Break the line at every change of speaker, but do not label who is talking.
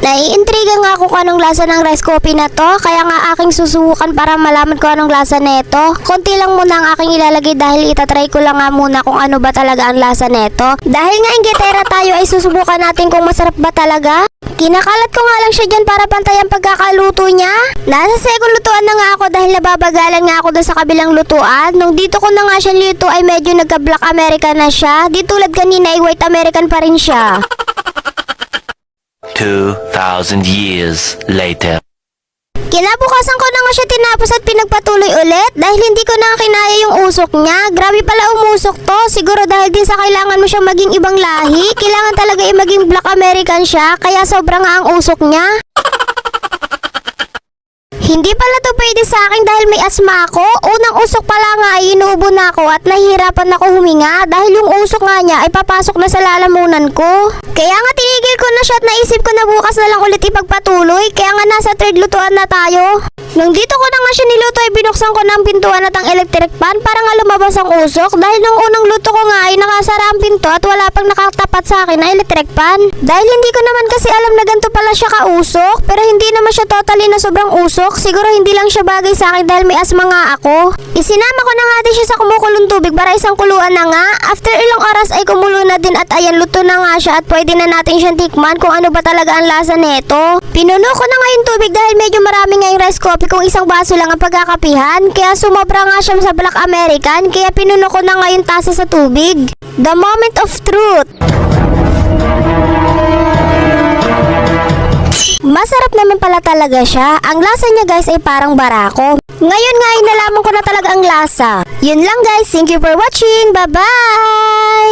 Naiintriga nga ako kung anong lasa ng rice coffee na to, kaya nga aking susubukan para malaman ko anong lasa neto. Konti lang muna ang aking ilalagay dahil itatry ko lang nga muna kung ano ba talaga ang lasa neto. Dahil nga inggitera tayo ay susubukan natin kung masarap ba talaga. Kinakalat ko nga lang siya dyan para pantay ang pagkakaluto niya. Nasa second lutuan na nga ako dahil nababagalan nga ako dun sa kabilang lutuan. Nung dito ko na nga siya luto ay medyo nagka-black American na siya. Di tulad kanina ay white American pa rin siya.
2,000 years later.
Kinabukasan ko na nga siya tinapos at pinagpatuloy ulit dahil hindi ko na kinaya yung usok niya. Grabe pala umusok to. Siguro dahil din sa kailangan mo siyang maging ibang lahi. Kailangan talaga maging black American siya kaya sobra nga ang usok niya. Hindi pala to pwede sa akin dahil may asma ako. Unang usok pala nga ay inuubo na ako at nahihirapan ako huminga dahil yung usok nga niya ay papasok na sa lalamunan ko. Kaya nga tinigil ko na siya at naisip ko na bukas na lang ulit ipagpatuloy. Kaya nga nasa third lutuan na tayo. Nung dito ko na nga siya niluto ay binuksan ko ng pintuan at ang electric fan para nga lumabas ang usok dahil nung unang luto ko nga ay nakasara ang pinto at wala pang nakatapat sa akin na electric fan. Dahil hindi ko naman kasi alam na ganito pala siya kausok pero hindi naman siya totally na sobrang usok. Siguro hindi lang siya bagay sa akin dahil may asma nga ako. Isinama ko na nga din siya sa kumukulong tubig para isang kuluan na nga. After ilang oras ay kumulo na din at ayan luto na nga siya at pwede na natin siyang tikman kung ano ba talaga ang lasa neto. Pinuno ko na nga yung tubig dahil medyo marami nga yung rice coffee kung isang baso lang ang pagkakapihan. Kaya sumobra nga siya sa Black American kaya pinuno ko na nga yung tasa sa tubig. The moment of truth. Masarap naman pala talaga siya. Ang lasa niya guys ay parang barako. Ngayon nga ay nalaman ko na talaga ang lasa. Yun lang guys. Thank you for watching. Bye-bye!